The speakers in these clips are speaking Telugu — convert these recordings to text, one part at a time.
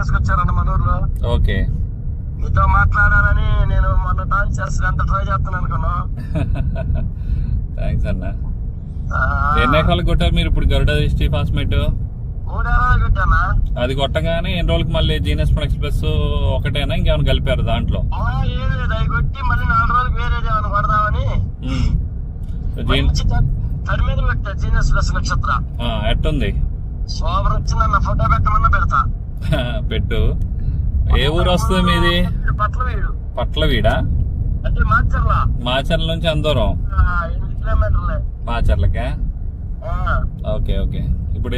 తీసుకొచ్చారన్న మన ఊర్లో. ఓకే. మీతో మాట్లాడాలని నేను మొన్న డాన్స్ చేస్తే అంత ట్రై చేస్తాను అనుకున్నా. థ్యాంక్స్ అన్న. ఎన్ని ఎకరాలు కొట్టారు మీరు ఇప్పుడు గరుడ దిష్టి ఫాస్మేట్? 3 ఎకరాలు కొట్టానా. అది కొట్టగానే ఎన్ని రోజులకి మళ్ళీ జీనస్ ప్రొడక్ట్స్ ప్లస్ ఒకటేనా ఇంకేమైనా కలిపారు దాంట్లో? ఏం లేదు, అవి కొట్టి మళ్ళీ 4 రోజులకు వేరేది ఏమైనా కొడదామని తడి మీద పెట్టా. జీనస్ ప్లస్ నక్షత్ర ఎట్టుంది? సూపర్ వచ్చిందన్న. ఫోటో పెట్టమన్నా పెడతా. పెట్టు. ఏ ఊరు వస్తుంది మీది? పట్లవీడు. పట్లవీడా? అంటే మాచర్ల. మాచర్ల నుంచి ఎంత దూరం? 8 కిలోమీటర్లే మాచర్లకే. Okay okay. ఇప్పుడు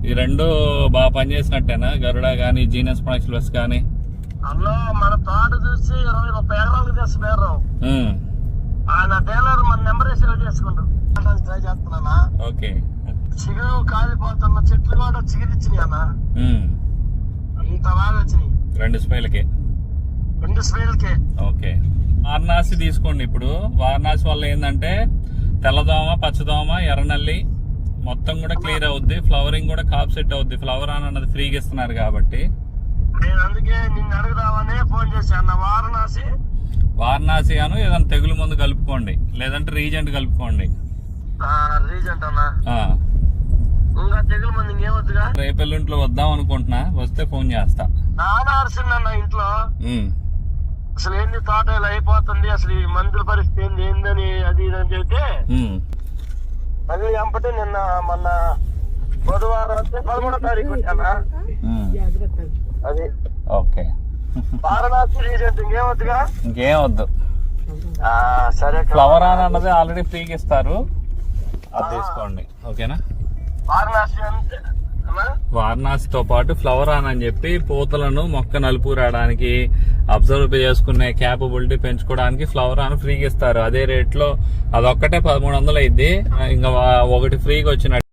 ఈ రెండు బాగా పనిచేసినట్టేనా? గరుడ గానీ జీనస్ ప్రొడక్ట్స్ ప్లస్ కానీ? అందులో మన తోట చూసి 20-30 ఎకరాలకు చేస్తున్నారు. ఆయన టైలర్ మన నెంబర్ సేవ్ చేసుకుంటాం. ట్రై చేస్తున్నానా. ఓకే. చిగురు కాలిపోతున్న చెట్లు కూడా చిగురిచ్చినాయి అన్న. అంత బాగా వచ్చినాయి. 2 స్ప్రేలకే. 2 స్ప్రేలకే. ఓకే. వారణాసి తీసుకోండి. ఇప్పుడు వారణాసి వల్ల ఏంటంటే తెల్లదోమ, పచ్చదోమ, ఎర్రనల్లి మొత్తం కూడా క్లియర్ అవుద్ది. ఫ్లవరింగ్ కూడా కాప్ సెట్ అవుద్ది. ఫ్లవర్ ఆన్ అన్నది ఫ్రీగా ఇస్తున్నారు కాబట్టి నేను అందుకే నిన్ను అడుగుదామని ఫోన్ చేశాను. వారణాసి అను ఏదైనా తెగులు ముందు కలుపుకోండి, లేదంటే రీజెంట్ కలుపుకోండి. రీజెంట్ అన్నా. ఇంకా తెగులు మంది ఇంకేమొద్దుగా. రేపెల్లుంట్లో వద్దాం అనుకుంటున్నా, వస్తే ఫోన్ చేస్తా. నాన్న అరిసిందన్న ఇంట్లో. అసలు ఏంది తోట ఇలా అయిపోతుంది, అసలు ఈ మందుల పరిస్థితి ఏందని అది ఇది అని చెబితే మళ్ళీ ఎంపటి నిన్న మొన్న బుధవారం అంటే 11వ తారీఖు వచ్చానా. అది ఓకే. వారణాసి రీజెంట్ ఇంకేమొద్దుగా. ఇంకేం వద్దు. సరే. ఫ్లవర్ ఆన్ అన్నది ఆల్రెడీ ఫ్రీగా ఇస్తారు, అది తీసుకోండి. ఓకేనా. వారణాసి అంటే వారణాసితో పాటు ఫ్లవర్ ఆన్ అని చెప్పి పూతలను మొక్క నలుపు రావడానికి, అబ్జర్వ్ చేసుకునే క్యాపబిలిటీ పెంచుకోవడానికి ఫ్లవర్ ఆన్ ఫ్రీగా ఇస్తారు. అదే రేట్ లో అదొక్కటే 1300 అయింది. ఇంకా ఒకటి ఫ్రీగా వచ్చినట్టు.